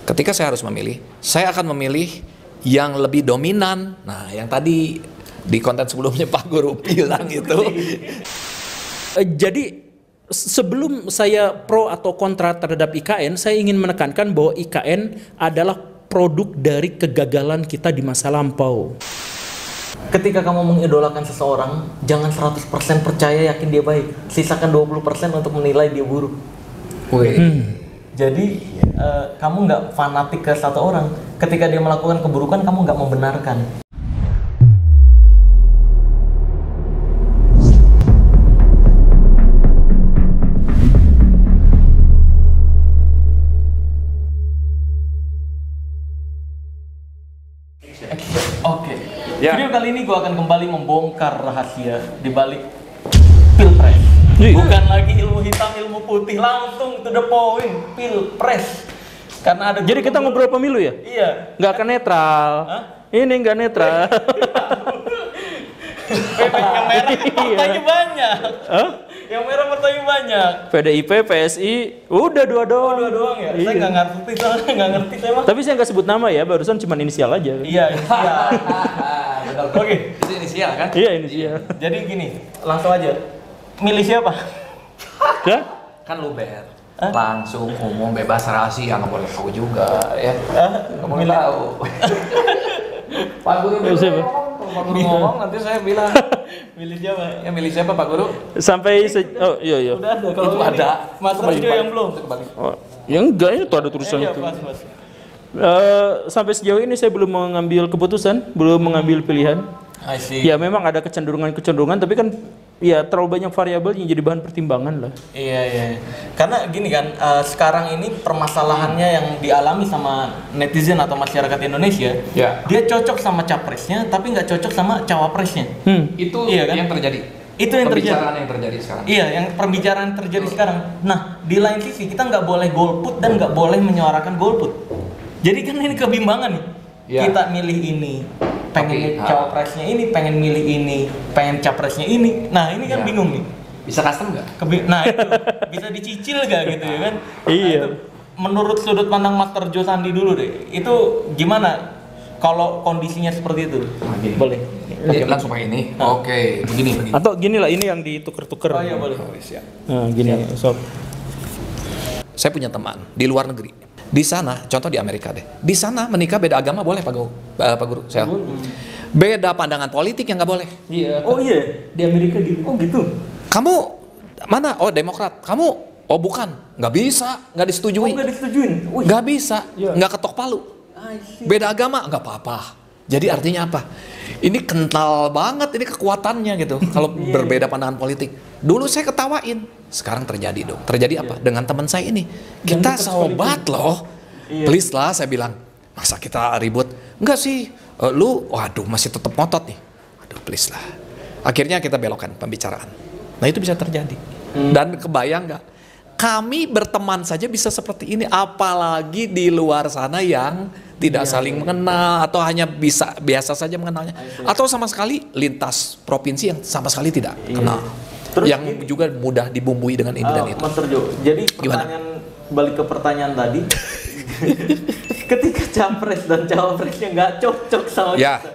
Ketika saya harus memilih, saya akan memilih yang lebih dominan. Nah, yang tadi di konten sebelumnya Pak Guru bilang itu. Jadi sebelum saya pro atau kontra terhadap IKN, saya ingin menekankan bahwa IKN adalah produk dari kegagalan kita di masa lampau. Ketika kamu mengidolakan seseorang, jangan 100% percaya yakin dia baik. Sisakan 20% untuk menilai dia buruk. Jadi kamu nggak fanatik ke satu orang. Ketika dia melakukan keburukan, kamu nggak membenarkan. Oke. Ya. Video kali ini gue akan kembali membongkar rahasia di balik pilpres. Bukan lagi ilmu hitam, ilmu putih, langsung to the point, pilpres. Karena ada. Jadi kita ngobrol pemilu ya? Iya. Nggak akan netral. Hah? Ini nggak netral. Yang merah partainya banyak. Hah? Yang merah partainya banyak. PDIP, PSI, udah dua doang. Dua doang ya? Saya nggak ngerti, soalnya nggak ngerti saya mah. Tapi saya nggak sebut nama ya, barusan cuma inisial aja. Iya, iya. Oke. Itu inisial kan? Iya inisial. Jadi gini, langsung aja. Milih siapa? Ya? Kan lu ber. Langsung umum bebas rahasia, nggak boleh tahu juga ya. Nggak boleh tahu. Pak Guru dulu Siapa? Pak Guru ngomong nanti saya bilang. Milih siapa? Ya milih siapa Pak Guru? Sampai oh iya. Udah ada. Kalau Itu ini, ada. Mas Rajo yang belum. Oh, ya enggak, itu ada tulisan Iya, itu. pas. Sampai sejauh ini saya belum mengambil keputusan, belum mengambil pilihan. I see. Ya memang ada kecenderungan, tapi kan ya terlalu banyak variabel yang jadi bahan pertimbangan lah. Iya. Karena gini kan, sekarang ini permasalahannya yang dialami sama netizen atau masyarakat Indonesia, Ya. dia cocok sama capresnya, tapi nggak cocok sama cawapresnya. Itu Iya kan? yang terjadi. Itu yang terjadi. Pembicaraan yang terjadi sekarang. Iya, yang pembicaraan terjadi sekarang. Nah, di lain sisi kita nggak boleh golput dan nggak boleh menyuarakan golput. Jadi kan ini kebimbangan nih. Ya. Kita milih ini, pengen Oke, cawapresnya ini, pengen milih ini, pengen capresnya ini. Nah, ini kan Ya. bingung nih. Bisa custom nggak? Nah itu bisa dicicil gak gitu ya kan? Iya. Nah, itu, menurut sudut pandang Master Jo Sandi dulu deh, itu gimana kalau kondisinya seperti itu? Gini. Boleh. Dia bilang supaya ini. Oke, begini. Atau gini lah, ini yang ditukar-tukar. Oh iya boleh. Siap. Nah, gini, sob. Saya punya teman di luar negeri. Di sana, contoh di Amerika deh. Di sana menikah beda agama boleh Pak Guru? Pak Guru, saya. Beda pandangan politik yang nggak boleh. Iya. Oh iya, di Amerika gitu. Oh gitu. Kamu mana? Oh Demokrat. Kamu? Oh bukan. Nggak bisa. Nggak disetujui. Oh nggak disetujuin. Wih. Nggak bisa. Iya. Nggak ketok palu. Beda agama nggak apa-apa. Jadi artinya apa? Ini kental banget ini kekuatannya gitu. Kalau berbeda pandangan politik. Dulu saya ketawain. Sekarang terjadi dong. Terjadi apa? Dengan teman saya ini. Kita sobat loh. Please lah saya bilang. Masa kita ribut? Enggak sih. Lu waduh masih tetap ngotot nih. Aduh please lah. Akhirnya kita belokkan pembicaraan. Nah itu bisa terjadi. Dan kebayang nggak? Kami berteman saja bisa seperti ini, apalagi di luar sana yang tidak saling mengenal atau hanya bisa biasa saja mengenalnya, atau sama sekali lintas provinsi yang sama sekali tidak kenal, Terus yang juga mudah dibumbui dengan ini dan itu. Master Jo, jadi Gimana? pertanyaan balik ke pertanyaan tadi. Ketika capres dan cawapresnya nggak cocok sama Ya, kita,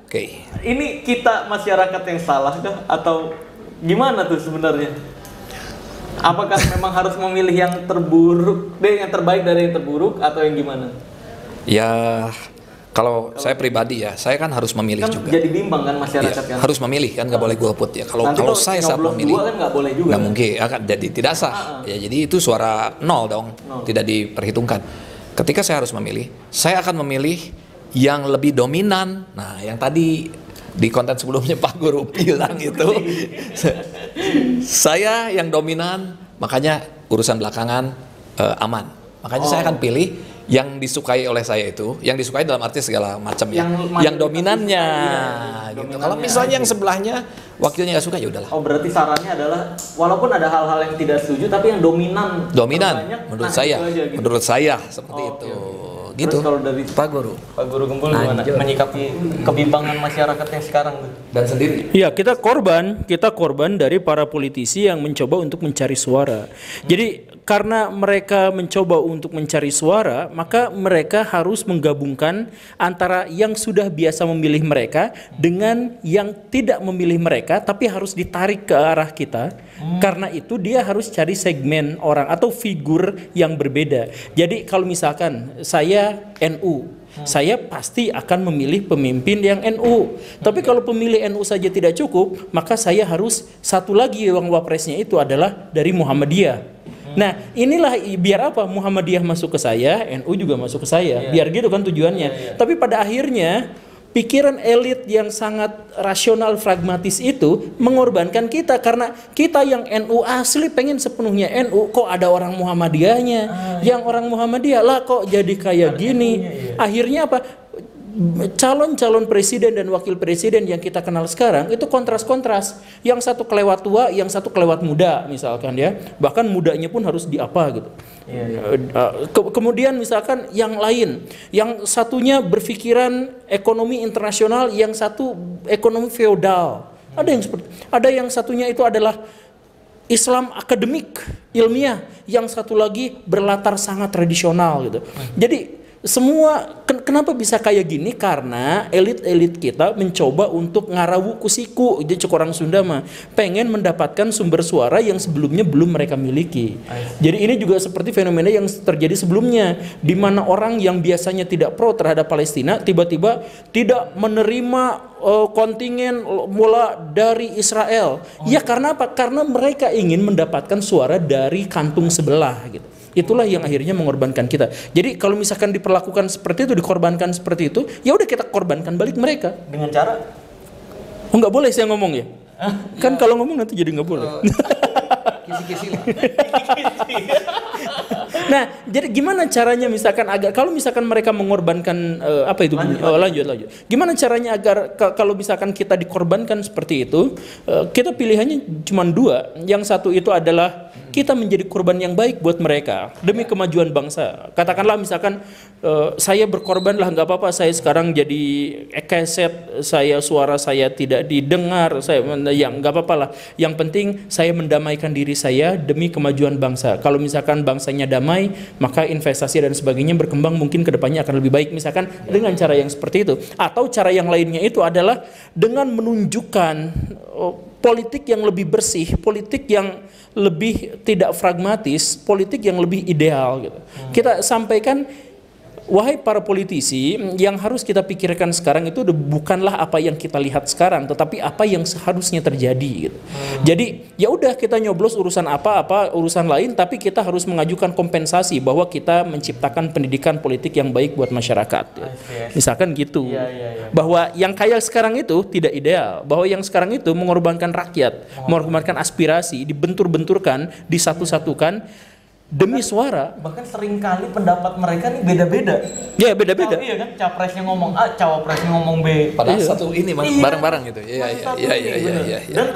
oke. ini kita masyarakat yang salah kah atau gimana tuh sebenarnya? Apakah memang harus memilih yang terburuk, yang terbaik dari yang terburuk atau yang gimana? Ya, kalau saya pribadi ya, saya kan harus memilih Kan juga. jadi bimbang kan masyarakat Iya, kan. harus memilih kan nggak boleh golput ya. Kalau Nanti kalau saya saat nyoblos memilih dua kan nggak boleh juga. nggak kan? mungkin akan jadi tidak sah. Ya jadi itu suara nol dong, tidak diperhitungkan. Ketika saya harus memilih, saya akan memilih yang lebih dominan. Nah, yang tadi di konten sebelumnya Pak Guru bilang itu, saya yang dominan, makanya urusan belakangan aman. Makanya saya akan pilih yang disukai oleh saya itu, yang disukai dalam arti segala macam ya, yang dominannya. Gitu. Kalau misalnya yang sebelahnya wakilnya nggak suka ya udahlah. Oh berarti sarannya adalah walaupun ada hal-hal yang tidak setuju tapi yang dominan. Dominan, terbanyak, menurut nah, saya, itu aja, gitu. menurut saya seperti Oh, itu. oke. Gitu. Terus kalau dari Pak Guru Pak Guru Gembul gimana Lanjut. menyikapi kebimbangan masyarakat yang sekarang tuh? dan sendiri. Iya, kita korban dari para politisi yang mencoba untuk mencari suara. Jadi karena mereka mencoba untuk mencari suara, maka mereka harus menggabungkan antara yang sudah biasa memilih mereka dengan yang tidak memilih mereka tapi harus ditarik ke arah kita. Karena itu dia harus cari segmen orang atau figur yang berbeda. Jadi kalau misalkan saya NU, saya pasti akan memilih pemimpin yang NU. Tapi kalau pemilih NU saja tidak cukup, maka saya harus satu lagi yang wapresnya itu adalah dari Muhammadiyah. Nah, inilah biar apa Muhammadiyah masuk ke saya, NU juga masuk ke saya. Biar gitu kan tujuannya. Tapi pada akhirnya pikiran elit yang sangat rasional pragmatis itu mengorbankan kita, karena kita yang NU asli pengen sepenuhnya NU, kok ada orang Muhammadiyahnya, yang orang Muhammadiyah lah kok jadi kayak gini. Akhirnya apa? Calon-calon presiden dan wakil presiden yang kita kenal sekarang itu kontras-kontras. Yang satu kelewat tua, yang satu kelewat muda misalkan ya. Bahkan mudanya pun harus diapa gitu. Kemudian misalkan yang lain, yang satunya berpikiran ekonomi internasional, yang satu ekonomi feodal. Ada yang satunya itu adalah Islam akademik, ilmiah, yang satu lagi berlatar sangat tradisional gitu. Jadi semua kenapa bisa kayak gini? Karena elit-elit kita mencoba untuk ngarawu kusiku, jadi cek orang Sunda mah pengen mendapatkan sumber suara yang sebelumnya belum mereka miliki. Jadi ini juga seperti fenomena yang terjadi sebelumnya, di mana orang yang biasanya tidak pro terhadap Palestina tiba-tiba tidak menerima kontingen mula dari Israel. Ya karena apa? Karena mereka ingin mendapatkan suara dari kantung sebelah gitu. Itulah yang akhirnya mengorbankan kita. Jadi kalau misalkan diperlakukan seperti itu, dikorbankan seperti itu, ya udah kita korbankan balik mereka. Dengan cara? Oh nggak boleh saya ngomong ya? Kan kalau ngomong nanti jadi nggak boleh. Kisi-kisi lah. Nah, jadi gimana caranya misalkan agar kalau misalkan mereka mengorbankan apa itu? Lanjut. Gimana caranya agar kalau misalkan kita dikorbankan seperti itu, kita pilihannya cuma dua. Yang satu itu adalah kita menjadi korban yang baik buat mereka demi kemajuan bangsa. Katakanlah misalkan saya berkorban lah, nggak apa-apa, saya sekarang jadi keset, suara saya tidak didengar, yang nggak apa-apa lah. Yang penting saya mendamaikan diri saya demi kemajuan bangsa. Kalau misalkan bangsanya damai, maka investasi dan sebagainya berkembang mungkin kedepannya akan lebih baik. Misalkan dengan cara yang seperti itu. Atau cara yang lainnya itu adalah dengan menunjukkan politik yang lebih bersih, politik yang lebih tidak pragmatis, politik yang lebih ideal gitu. Kita sampaikan, wahai para politisi, yang harus kita pikirkan sekarang itu bukanlah apa yang kita lihat sekarang, tetapi apa yang seharusnya terjadi gitu. Jadi ya udah kita nyoblos urusan apa urusan lain, tapi kita harus mengajukan kompensasi bahwa kita menciptakan pendidikan politik yang baik buat masyarakat gitu. Misalkan gitu. Bahwa yang kayak sekarang itu tidak ideal, bahwa yang sekarang itu mengorbankan rakyat, mengorbankan aspirasi, dibentur-benturkan, disatu-satukan demi suara. Bahkan seringkali pendapat mereka nih beda-beda. Ya beda-beda. Iya kan, capresnya ngomong A, cawapresnya ngomong B. Padahal satu ini bareng-bareng gitu. Iya. Dan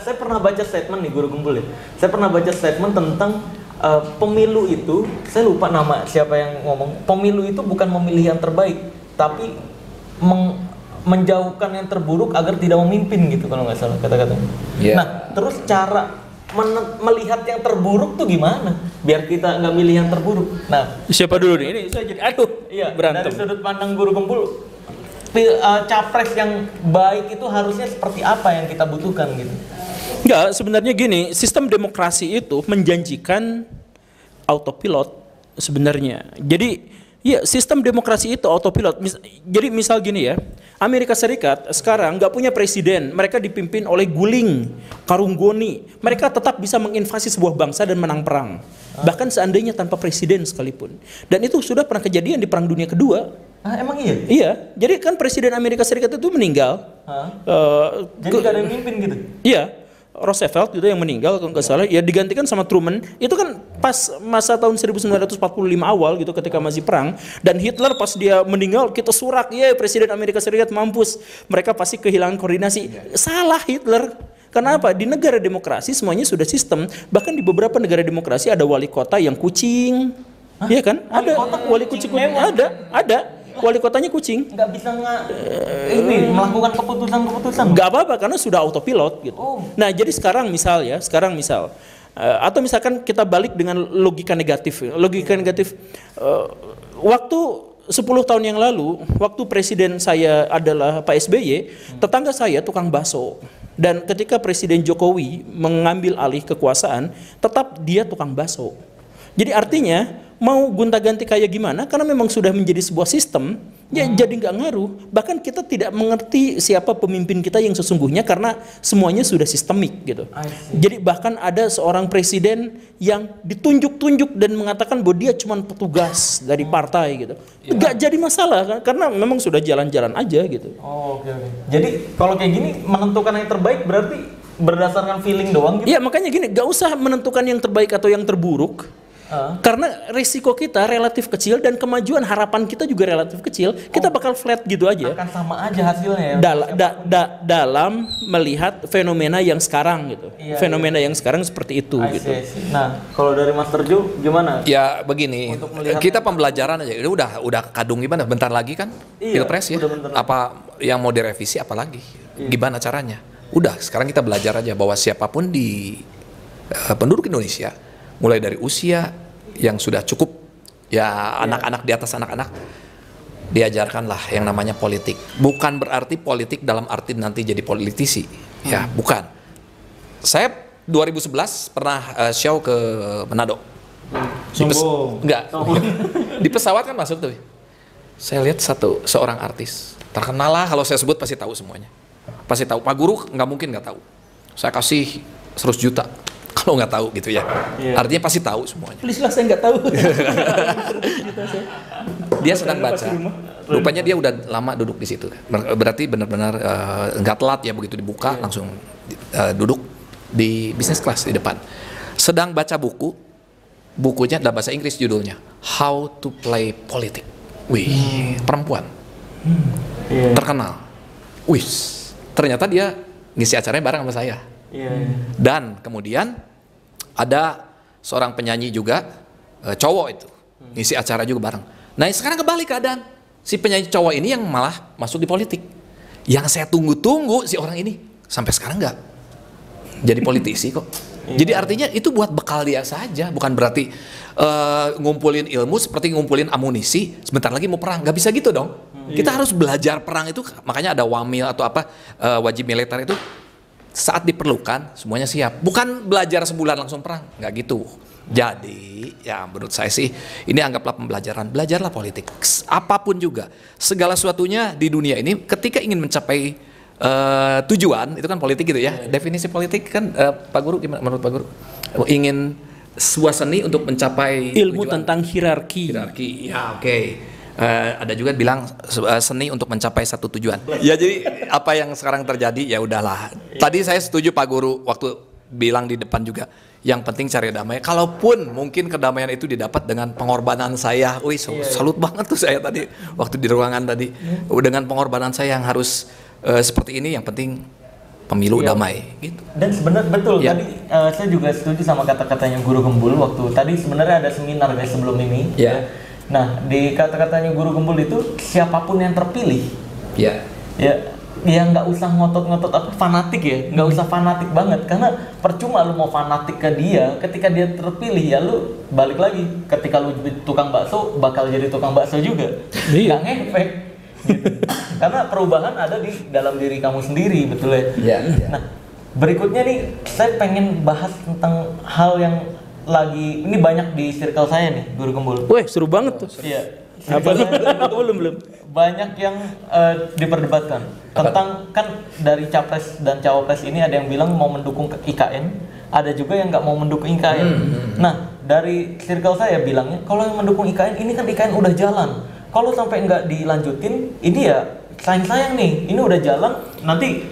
saya pernah baca statement nih Guru Gembul ya. Saya pernah baca statement tentang pemilu itu, saya lupa nama siapa yang ngomong. Pemilu itu bukan memilih yang terbaik, tapi menjauhkan yang terburuk agar tidak memimpin gitu kalau nggak salah kata-katanya. Nah, terus cara melihat yang terburuk tuh gimana biar kita nggak milih yang terburuk? Nah, siapa dulu nih? Ini saya jadi berantem. Dari sudut pandang Guru Gembul, capres yang baik itu harusnya seperti apa yang kita butuhkan gitu? Enggak, sebenarnya gini, sistem demokrasi itu menjanjikan autopilot sebenarnya. Jadi ya, sistem demokrasi itu autopilot. Jadi misal gini ya, Amerika Serikat sekarang nggak punya presiden, mereka dipimpin oleh guling, karung goni. Mereka tetap bisa menginvasi sebuah bangsa dan menang perang. Bahkan seandainya tanpa presiden sekalipun. Dan itu sudah pernah kejadian di Perang Dunia Kedua. Emang iya? Iya, jadi kan presiden Amerika Serikat itu meninggal. Jadi nggak ada yang mimpin gitu? Iya. Roosevelt itu yang meninggal kalau nggak salah, ya digantikan sama Truman. Itu kan pas masa tahun 1945 awal gitu, ketika masih perang. Dan Hitler pas dia meninggal kita surak, ya Presiden Amerika Serikat mampus, mereka pasti kehilangan koordinasi. Salah Hitler. Kenapa? Di negara demokrasi semuanya sudah sistem. Bahkan di beberapa negara demokrasi ada wali kota yang kucing. Iya kan? Ada wali kucing. Ada. Wali kotanya kucing. Nggak bisa melakukan keputusan-keputusan. Nggak apa-apa karena sudah autopilot gitu. Nah, jadi sekarang misal Atau misalkan kita balik dengan logika negatif. Logika negatif, waktu 10 tahun yang lalu, waktu presiden saya adalah Pak SBY, tetangga saya tukang bakso. Dan ketika Presiden Jokowi mengambil alih kekuasaan, tetap dia tukang bakso. Jadi artinya mau gonta-ganti kayak gimana, karena memang sudah menjadi sebuah sistem, ya jadi nggak ngaruh. Bahkan kita tidak mengerti siapa pemimpin kita yang sesungguhnya karena semuanya sudah sistemik gitu. Jadi bahkan ada seorang presiden yang ditunjuk-tunjuk dan mengatakan bahwa dia cuma petugas dari partai gitu. Nggak jadi masalah kan, karena memang sudah jalan-jalan aja gitu. Oh, oke. Jadi kalau kayak gini menentukan yang terbaik berarti berdasarkan feeling doang gitu. Iya, makanya gini, nggak usah menentukan yang terbaik atau yang terburuk. Karena risiko kita relatif kecil dan kemajuan harapan kita juga relatif kecil, kita bakal flat gitu aja. Akan sama aja hasilnya ya. Dalam melihat fenomena yang sekarang gitu. Fenomena yang sekarang seperti itu gitu. Nah, kalau dari Master Jo gimana? Ya begini, kita pembelajaran aja. Udah kadung gimana? Bentar lagi kan Pilpres ya. Apa yang mau direvisi apalagi? Gimana caranya? Udah, sekarang kita belajar aja bahwa siapapun di penduduk Indonesia, mulai dari usia yang sudah cukup, ya anak-anak di atas anak-anak, diajarkanlah yang namanya politik. Bukan berarti politik dalam arti nanti jadi politisi, ya bukan. Saya 2011 pernah show ke Manado. Enggak. Di pesawat kan masuk tuh. Saya lihat seorang artis terkenal lah, kalau saya sebut pasti tahu semuanya. Pasti tahu. Pak Guru nggak mungkin nggak tahu. Saya kasih 100 juta. Kalau nggak tahu gitu ya, artinya pasti tahu semuanya. Please lah, saya nggak tahu. Dia sedang baca. Rupanya dia udah lama duduk di situ. Berarti benar-benar nggak telat ya, begitu dibuka langsung duduk di business class di depan. Sedang baca buku, bukunya dalam bahasa Inggris judulnya How to Play Politics. Wih, perempuan terkenal. Wih, ternyata dia ngisi acaranya bareng sama saya. Dan kemudian ada seorang penyanyi juga, cowok itu ngisi acara juga bareng. Nah sekarang kebalik keadaan, si penyanyi cowok ini yang malah masuk di politik. Yang saya tunggu-tunggu si orang ini sampai sekarang nggak jadi politisi kok. Jadi artinya itu buat bekal dia saja, bukan berarti ngumpulin ilmu seperti ngumpulin amunisi sebentar lagi mau perang. Nggak bisa gitu dong. Kita harus belajar perang itu, makanya ada wamil atau apa, wajib militer itu saat diperlukan semuanya siap. Bukan belajar sebulan langsung perang, nggak gitu. Jadi ya menurut saya sih ini anggaplah pembelajaran. Belajarlah politik, apapun juga, segala sesuatunya di dunia ini ketika ingin mencapai tujuan itu kan politik gitu ya. Definisi politik kan Pak Guru gimana menurut Pak Guru? Ingin suasana untuk mencapai ilmu tujuan. Tentang hierarki. Ya oke. Ada juga bilang seni untuk mencapai satu tujuan. Ya jadi apa yang sekarang terjadi ya udahlah. Tadi saya setuju Pak Guru waktu bilang di depan juga. Yang penting cari damai. Kalaupun mungkin kedamaian itu didapat dengan pengorbanan saya. Wih, salut banget tuh saya tadi waktu di ruangan tadi. Dengan pengorbanan saya yang harus seperti ini. Yang penting pemilu damai. Gitu. Dan sebenarnya betul tadi saya juga setuju sama kata-katanya Guru Gembul waktu tadi sebenarnya ada seminar guys sebelum ini. Nah, di kata-katanya Guru Gembul itu siapapun yang terpilih, ya nggak usah ngotot-ngotot apa fanatik ya, nggak usah fanatik banget karena percuma lu mau fanatik ke dia, ketika dia terpilih ya lu balik lagi, ketika lu jadi tukang bakso bakal jadi tukang bakso juga, nggak ngefek, gitu. Karena perubahan ada di dalam diri kamu sendiri, betul ya. Nah, berikutnya nih saya pengen bahas tentang hal yang lagi ini banyak di circle saya nih, Guru Gembul. Wih, seru banget tuh. Iya. belum. Banyak yang diperdebatkan tentang kan dari capres dan cawapres ini ada yang bilang mau mendukung IKN, ada juga yang nggak mau mendukung IKN. Nah, dari circle saya bilangnya kalau yang mendukung IKN ini kan IKN udah jalan. Kalau sampai nggak dilanjutin, ini ya sayang nih, ini udah jalan nanti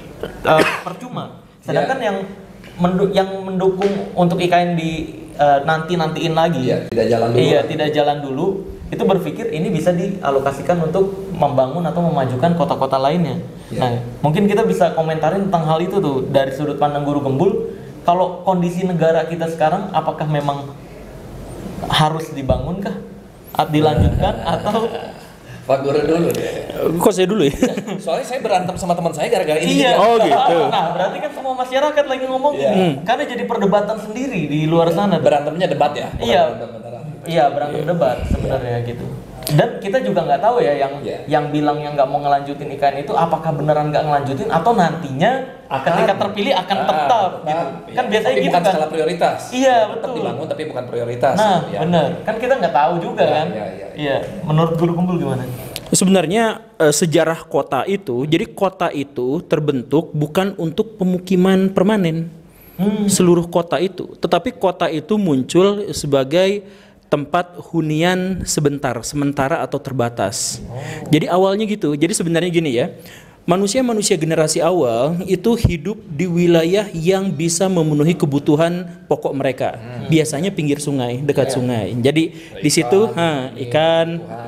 percuma. Sedangkan yang mendukung untuk IKN di nantiin lagi, tidak jalan dulu. Tidak jalan dulu. Itu berpikir ini bisa dialokasikan untuk membangun atau memajukan kota-kota lainnya. Nah, mungkin kita bisa komentarin tentang hal itu tuh dari sudut pandang Guru Gembul. Kalau kondisi negara kita sekarang, apakah memang harus dibangunkah, dilanjutkan atau Pak Guru dulu deh. Kok saya dulu ya? Soalnya saya berantem sama teman saya gara-gara ini. Iya. Oh gitu. Nah, berarti kan semua masyarakat lagi ngomong ini. Karena jadi perdebatan sendiri di luar sana. Berantemnya debat ya? Iya. Iya, berantem debat sebenarnya gitu. Dan kita juga nggak tahu ya yang bilang yang nggak mau ngelanjutin IKN itu apakah beneran nggak ngelanjutin atau nantinya ketika terpilih akan tetap gitu. Kan biasanya tapi gitu bukan kan. skala prioritas. Iya, Tetap betul. dibangun tapi bukan prioritas. Nah, Ya. bener. Kan kita nggak tahu juga kan. Iya. Menurut Guru Kumpul gimana? Sebenarnya sejarah kota itu, jadi kota itu terbentuk bukan untuk pemukiman permanen seluruh kota itu, tetapi kota itu muncul sebagai tempat hunian sementara atau terbatas. Jadi awalnya gitu. Jadi sebenarnya gini ya. Manusia generasi awal itu hidup di wilayah yang bisa memenuhi kebutuhan pokok mereka. Biasanya pinggir sungai, dekat sungai. Jadi di situ ikan,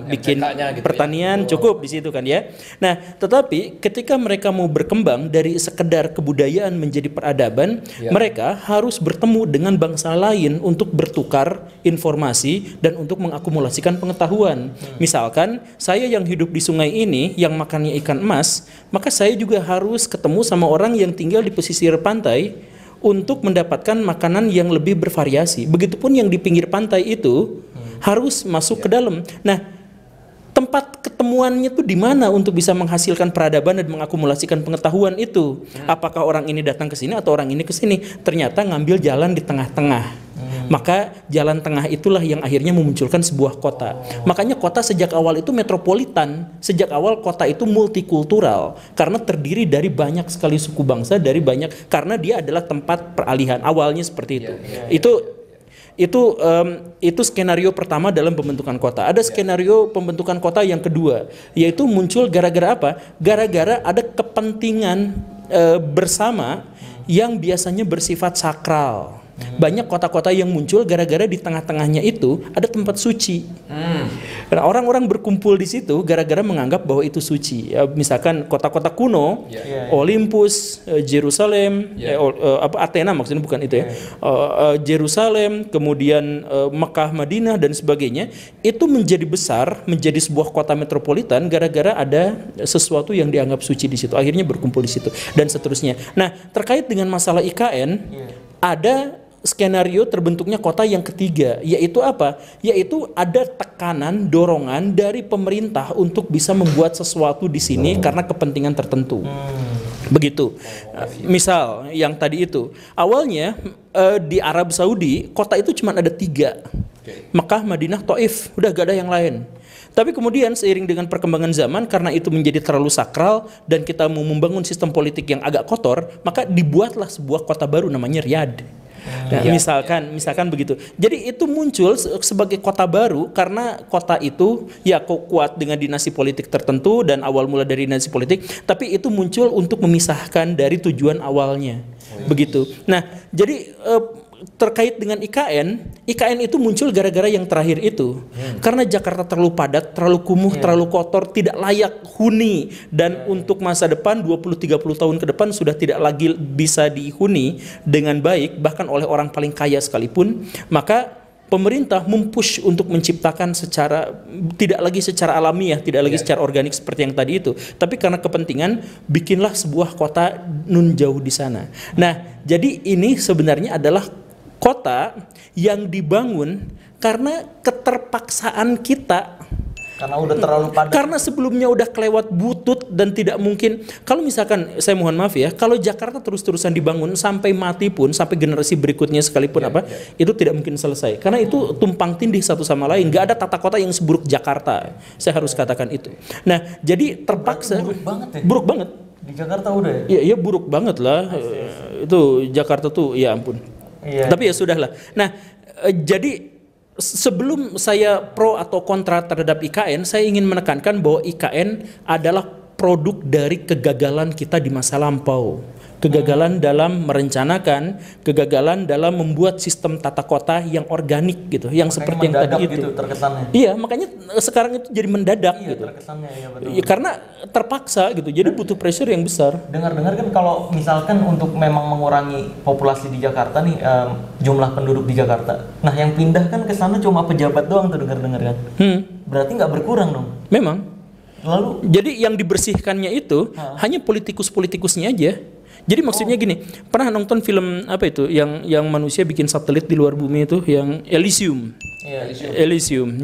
bikin gitu pertanian cukup di situ kan ya. Nah, tetapi ketika mereka mau berkembang dari sekedar kebudayaan menjadi peradaban, mereka harus bertemu dengan bangsa lain untuk bertukar informasi dan untuk mengakumulasikan pengetahuan. Misalkan saya yang hidup di sungai ini yang makannya ikan emas, maka saya juga harus ketemu sama orang yang tinggal di pesisir pantai untuk mendapatkan makanan yang lebih bervariasi. Begitupun yang di pinggir pantai itu harus masuk ke dalam. Nah, tempat ketemuannya tuh di mana untuk bisa menghasilkan peradaban dan mengakumulasikan pengetahuan itu? Apakah orang ini datang ke sini atau orang ini ke sini? Ternyata ngambil jalan di tengah-tengah. Maka jalan tengah itulah yang akhirnya memunculkan sebuah kota. Makanya kota sejak awal itu metropolitan. Sejak awal kota itu multikultural karena terdiri dari banyak sekali suku bangsa, karena dia adalah tempat peralihan. Awalnya seperti itu. Itu skenario pertama dalam pembentukan kota. Ada skenario pembentukan kota yang kedua, yaitu muncul gara-gara apa? Gara-gara ada kepentingan bersama yang biasanya bersifat sakral. Banyak kota-kota yang muncul gara-gara di tengah-tengahnya itu ada tempat suci. Nah, orang-orang berkumpul di situ gara-gara menganggap bahwa itu suci. Ya, misalkan kota-kota kuno, Olympus, Jerusalem, Athena maksudnya bukan itu ya. Jerusalem, kemudian Mekah, Madinah dan sebagainya, itu menjadi besar, menjadi sebuah kota metropolitan gara-gara ada sesuatu yang dianggap suci di situ. Akhirnya berkumpul di situ dan seterusnya. Nah, terkait dengan masalah IKN, ada skenario terbentuknya kota yang ketiga, yaitu apa? Yaitu ada tekanan, dorongan dari pemerintah untuk bisa membuat sesuatu di sini karena kepentingan tertentu. Begitu. Misal yang tadi itu, awalnya di Arab Saudi kota itu cuma ada 3, Mekah, Madinah, Taif, udah gak ada yang lain. Tapi kemudian seiring dengan perkembangan zaman, karena itu menjadi terlalu sakral dan kita mau membangun sistem politik yang agak kotor, maka dibuatlah sebuah kota baru namanya Riyadh. Nah, misalkan begitu. Jadi itu muncul sebagai kota baru karena kota itu ya kuat dengan dinasti politik tertentu dan awal mula dari dinasti politik, tapi itu muncul untuk memisahkan dari tujuan awalnya. Begitu. Nah, jadi terkait dengan IKN itu muncul gara-gara yang terakhir itu. Karena Jakarta terlalu padat, terlalu kumuh, terlalu kotor, tidak layak huni, dan untuk masa depan 20-30 tahun ke depan sudah tidak lagi bisa dihuni dengan baik bahkan oleh orang paling kaya sekalipun. Maka pemerintah mempush untuk menciptakan tidak lagi secara alamiah, tidak lagi secara organik seperti yang tadi itu, tapi karena kepentingan bikinlah sebuah kota nun jauh di sana. Nah, jadi ini sebenarnya adalah kota yang dibangun karena keterpaksaan kita. Karena udah terlalu padat. Karena sebelumnya udah kelewat butut dan tidak mungkin. Kalau misalkan, saya mohon maaf ya, kalau Jakarta terus-terusan dibangun sampai mati pun, sampai generasi berikutnya sekalipun itu tidak mungkin selesai. Karena itu tumpang tindih satu sama lain. Gak ada tata kota yang seburuk Jakarta. Saya harus katakan itu. Nah, jadi terpaksa. Buruk banget ya? Buruk banget. Di Jakarta udah ya? Iya buruk banget lah. Itu Jakarta tuh, ya ampun. Tapi ya sudahlah. Nah, jadi sebelum saya pro atau kontra terhadap IKN, saya ingin menekankan bahwa IKN adalah produk dari kegagalan kita di masa lampau. Kegagalan dalam merencanakan, kegagalan dalam membuat sistem tata kota yang organik gitu, yang makanya seperti yang tadi itu. Gitu, terkesannya. Iya, makanya sekarang itu jadi mendadak gitu. Terkesannya ya betul. Ya, karena terpaksa gitu. Jadi butuh pressure yang besar. Dengar-dengar kan kalau misalkan untuk memang mengurangi populasi di Jakarta nih, jumlah penduduk di Jakarta. Nah, yang pindah kan ke sana cuma pejabat doang tuh dengar-dengar kan. Berarti nggak berkurang dong. Memang Lalu jadi yang dibersihkannya itu hanya politikus-politikusnya aja. Jadi maksudnya gini, pernah nonton film apa itu yang manusia bikin satelit di luar bumi itu yang Elysium. Elysium.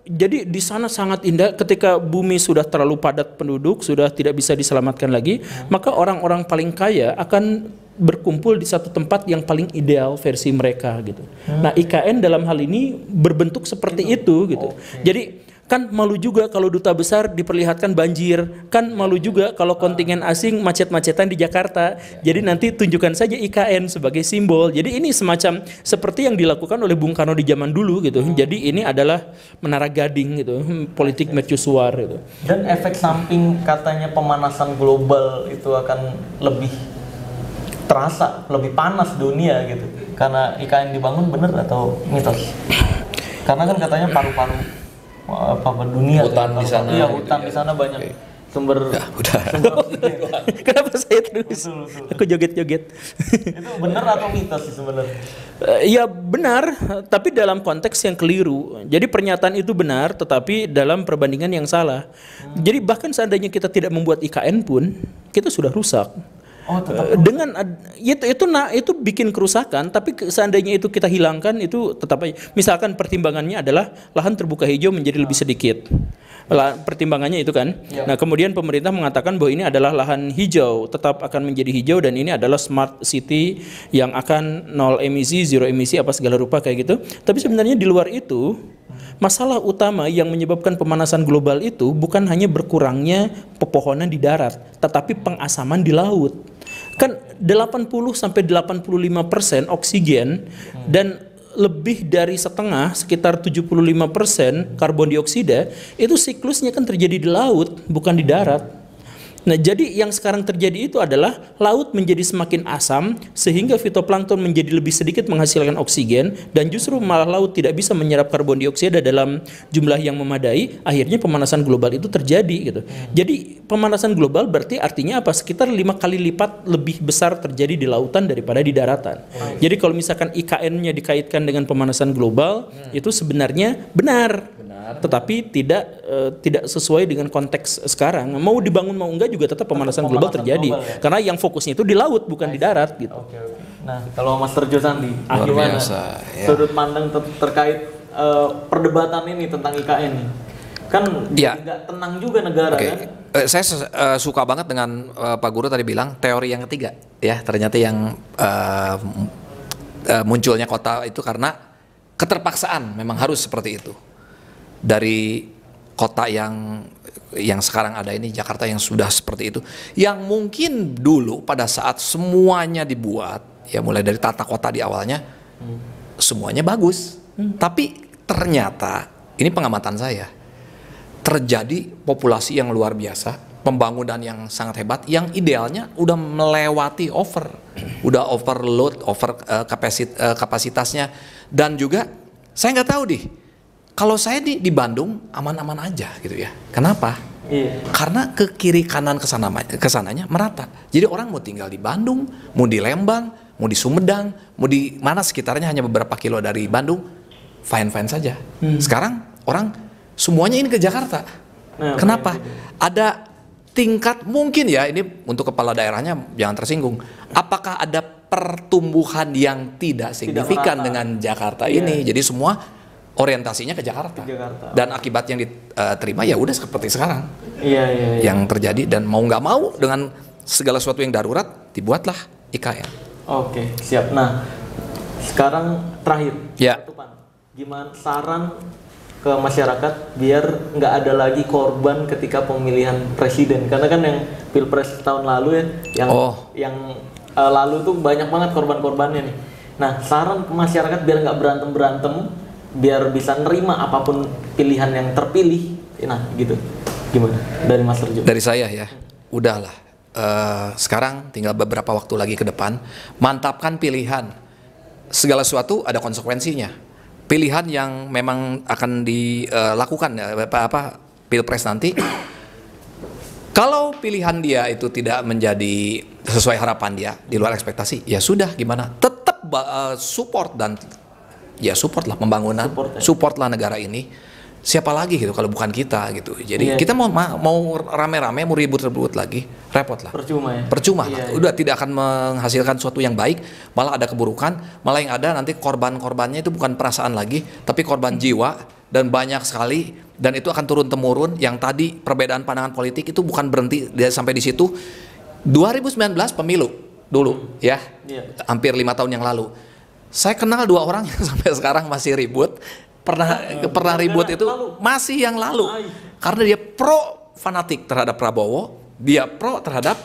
Jadi di sana sangat indah ketika bumi sudah terlalu padat penduduk, sudah tidak bisa diselamatkan lagi, maka orang-orang paling kaya akan berkumpul di satu tempat yang paling ideal versi mereka gitu. Nah, IKN dalam hal ini berbentuk seperti itu gitu. Jadi kan malu juga kalau duta besar diperlihatkan banjir, kan malu juga kalau kontingen asing macet-macetan di Jakarta. Jadi nanti tunjukkan saja IKN sebagai simbol. Jadi ini semacam seperti yang dilakukan oleh Bung Karno di zaman dulu gitu. Jadi ini adalah Menara Gading gitu, politik mercusuar gitu. Dan efek samping katanya pemanasan global itu akan lebih terasa, lebih panas dunia gitu. Karena IKN dibangun bener atau mitos? Karena kan katanya paru-paru apa dunia hutan di sana. Iya, hutan di sana banyak sumber. Ya, udah. Kenapa saya terus? Betul. Aku joget-joget. Itu benar atau mitos sih sebenarnya? Ya benar, tapi dalam konteks yang keliru. Jadi pernyataan itu benar, tetapi dalam perbandingan yang salah. Jadi bahkan seandainya kita tidak membuat IKN pun, kita sudah rusak. Dengan itu bikin kerusakan, tapi seandainya itu kita hilangkan itu tetap aja. Misalkan pertimbangannya adalah lahan terbuka hijau menjadi lebih sedikit. Pertimbangannya itu kan. Nah, kemudian pemerintah mengatakan bahwa ini adalah lahan hijau, tetap akan menjadi hijau dan ini adalah smart city yang akan nol emisi, zero emisi apa segala rupa kayak gitu. Tapi sebenarnya di luar itu masalah utama yang menyebabkan pemanasan global itu bukan hanya berkurangnya pepohonan di darat, tetapi pengasaman di laut. Kan 80-85% oksigen dan lebih dari setengah, sekitar 75% karbon dioksida itu siklusnya kan terjadi di laut, bukan di darat. Nah, jadi yang sekarang terjadi itu adalah laut menjadi semakin asam sehingga fitoplankton menjadi lebih sedikit menghasilkan oksigen dan justru malah laut tidak bisa menyerap karbon dioksida dalam jumlah yang memadai, akhirnya pemanasan global itu terjadi gitu. Jadi pemanasan global berarti artinya apa? Sekitar 5 kali lipat lebih besar terjadi di lautan daripada di daratan. Jadi kalau misalkan IKN-nya dikaitkan dengan pemanasan global, itu sebenarnya benar. Tetapi tidak sesuai dengan konteks sekarang. Mau dibangun mau enggak juga tetap pemanasan global terjadi. Global, ya? Karena yang fokusnya itu di laut bukan di darat gitu. Oke. Nah, kalau Master Jo Sandi, gimana sudut pandang terkait perdebatan ini tentang IKN ini? Kan nggak tenang juga negara kan? Saya suka banget dengan Pak Guru tadi bilang teori yang ketiga ya. Ternyata yang munculnya kota itu karena keterpaksaan, memang harus seperti itu. Dari kota yang sekarang ada ini, Jakarta yang sudah seperti itu, yang mungkin dulu pada saat semuanya dibuat, ya mulai dari tata kota di awalnya, semuanya bagus. Tapi ternyata, ini pengamatan saya, terjadi populasi yang luar biasa, pembangunan yang sangat hebat, yang idealnya udah melewati udah overload, kapasitasnya, dan juga saya nggak tahu deh. Kalau saya di Bandung aman-aman aja gitu ya. Kenapa? Karena ke kiri kanan kesananya merata. Jadi orang mau tinggal di Bandung, mau di Lembang, mau di Sumedang, mau di mana sekitarnya hanya beberapa kilo dari Bandung, fine-fine saja. Sekarang orang semuanya ini ke Jakarta. Kenapa? Ada tingkat mungkin ya, ini untuk kepala daerahnya jangan tersinggung. Apakah ada pertumbuhan yang tidak signifikan dengan Jakarta ini? Jadi semua orientasinya ke Jakarta. Dan akibat yang diterima ya udah seperti sekarang. Yang terjadi, dan mau nggak mau dengan segala sesuatu yang darurat dibuatlah IKN. Oke, siap. Nah, sekarang terakhir. Gimana saran ke masyarakat biar nggak ada lagi korban ketika pemilihan presiden? Karena kan yang Pilpres tahun lalu ya, yang lalu tuh banyak banget korban-korbannya nih. Nah, saran ke masyarakat biar nggak berantem, biar bisa nerima apapun pilihan yang terpilih, nah gitu, gimana dari Mas Terjo? Dari saya ya, udahlah, sekarang tinggal beberapa waktu lagi ke depan, mantapkan pilihan, segala sesuatu ada konsekuensinya, pilihan yang memang akan dilakukan Pilpres nanti, kalau pilihan dia itu tidak menjadi sesuai harapan dia, di luar ekspektasi, ya sudah gimana, tetap support dan ya supportlah pembangunan, supportlah negara ini, siapa lagi gitu kalau bukan kita gitu. Jadi kita mau rame-rame, mau ribut-ribut lagi, repot lah. Percuma ya. Percuma lah. Udah tidak akan menghasilkan sesuatu yang baik, malah ada keburukan, malah yang ada nanti korban-korbannya itu bukan perasaan lagi, tapi korban jiwa, dan banyak sekali, dan itu akan turun temurun. Yang tadi perbedaan pandangan politik itu bukan berhenti dia sampai di situ. 2019 pemilu dulu ya, hampir 5 tahun yang lalu. Saya kenal 2 orang yang sampai sekarang masih ribut. Pernah ribut itu masih yang lalu. Karena dia pro fanatik terhadap Prabowo, dia pro terhadap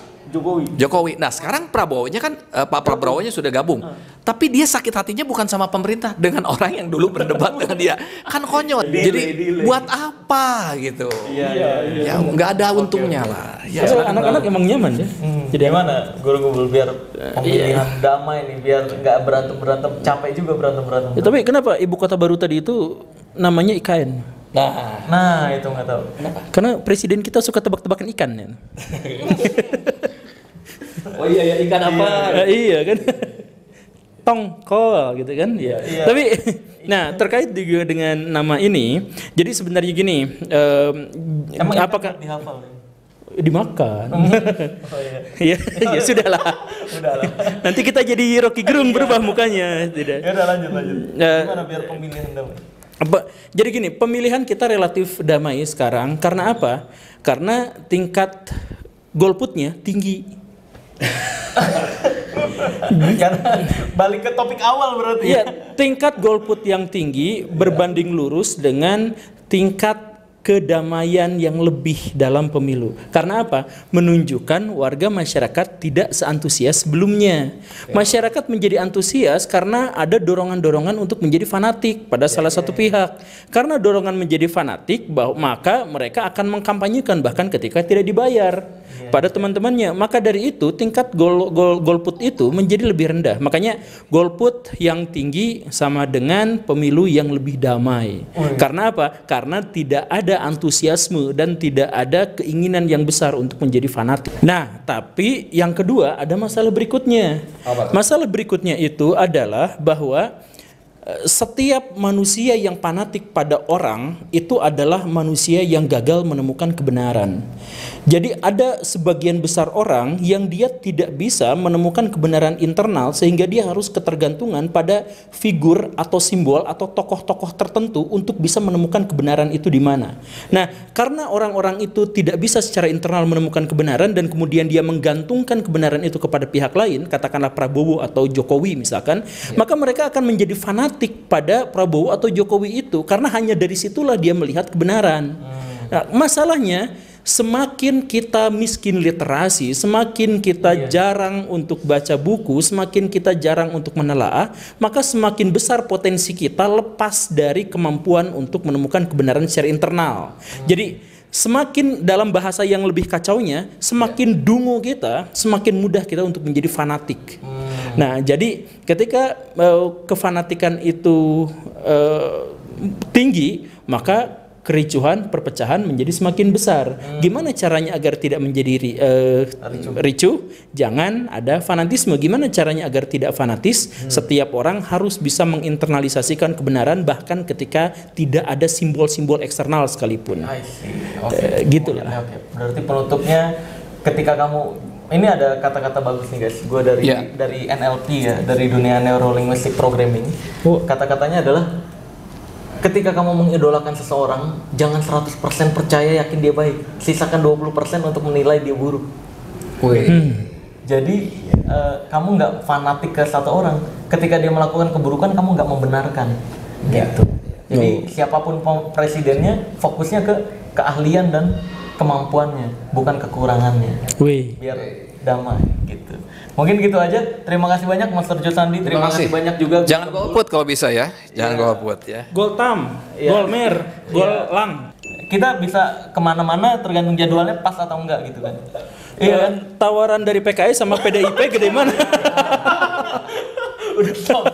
Jokowi. Nah sekarang Prabowo-nya kan Pak Prabowo-nya sudah gabung, tapi dia sakit hatinya bukan sama pemerintah, dengan orang yang dulu berdebat dengan dia, kan konyol. Jadi buat apa gitu? Ya nggak ada untungnya lah. Ya, anak-anak emang nyaman ya. Jadi gimana Guru Gumbul biar pemilihan damai nih, biar nggak berantem, capek juga berantem. Ya, tapi kenapa ibu kota baru tadi itu namanya IKN? Nah itu nggak tahu. Kenapa? Karena presiden kita suka tebak-tebakan ikan ya. Oh iya ikan apa? Iya kan. Tongkol gitu kan. Iya. Tapi nah terkait juga dengan nama ini, jadi sebenarnya gini, apakah dihafal? Dimakan. Ya sudahlah. Nanti kita jadi Rocky Gerung berubah mukanya, tidak. Ya udah lanjut. Gimana biar pemilihan damai? Jadi gini, pemilihan kita relatif damai sekarang karena apa? Karena tingkat golputnya tinggi. Karena balik ke topik awal berarti. Iya, tingkat golput yang tinggi berbanding lurus dengan tingkat kedamaian yang lebih dalam pemilu. Karena apa? Menunjukkan warga masyarakat tidak seantusias sebelumnya. Masyarakat menjadi antusias karena ada dorongan-dorongan untuk menjadi fanatik pada salah satu pihak. Karena dorongan menjadi fanatik, maka mereka akan mengkampanyekan bahkan ketika tidak dibayar pada teman-temannya. Maka dari itu tingkat golput itu menjadi lebih rendah. Makanya golput yang tinggi sama dengan pemilu yang lebih damai. Karena apa? Karena tidak ada antusiasme dan tidak ada keinginan yang besar untuk menjadi fanatik. Nah, tapi yang kedua ada masalah berikutnya. Masalah berikutnya itu adalah bahwa setiap manusia yang fanatik pada orang itu adalah manusia yang gagal menemukan kebenaran. Jadi ada sebagian besar orang yang dia tidak bisa menemukan kebenaran internal sehingga dia harus ketergantungan pada figur atau simbol atau tokoh-tokoh tertentu untuk bisa menemukan kebenaran itu di mana. Nah, karena orang-orang itu tidak bisa secara internal menemukan kebenaran dan kemudian dia menggantungkan kebenaran itu kepada pihak lain, katakanlah Prabowo atau Jokowi misalkan, maka mereka akan menjadi fanatik pada Prabowo atau Jokowi itu karena hanya dari situlah dia melihat kebenaran. Nah, masalahnya semakin kita miskin literasi, semakin kita jarang untuk baca buku, semakin kita jarang untuk menelaah, maka semakin besar potensi kita lepas dari kemampuan untuk menemukan kebenaran secara internal. Jadi semakin dalam bahasa yang lebih kacaunya, semakin dungu kita, semakin mudah kita untuk menjadi fanatik. Nah, jadi ketika kefanatikan itu tinggi, maka kericuhan, perpecahan menjadi semakin besar. Gimana caranya agar tidak menjadi ricuh? Jangan ada fanatisme. Gimana caranya agar tidak fanatis? Setiap orang harus bisa menginternalisasikan kebenaran bahkan ketika tidak ada simbol-simbol eksternal sekalipun. Gitulah. Berarti penutupnya ketika kamu ini ada kata-kata bagus nih guys. Gue dari NLP ya, dari dunia Neuro Linguistic Programming. Kata-katanya adalah ketika kamu mengidolakan seseorang, jangan 100% percaya yakin dia baik. Sisakan 20% untuk menilai dia buruk. Jadi kamu nggak fanatik ke satu orang. Ketika dia melakukan keburukan, kamu nggak membenarkan. Gitu. Jadi siapapun presidennya, fokusnya ke keahlian dan kemampuannya, bukan kekurangannya. Biar damai gitu. Mungkin gitu aja. Terima kasih banyak Master Jo Sandi. Terima kasih banyak juga. Jangan golput kalau bisa ya. Jangan golput ya. Goltam, Golmer, Golang. Kita bisa kemana-mana tergantung jadwalnya pas atau enggak gitu kan. Iya. Tawaran dari PKS sama PDIP gede mana? Udah stop.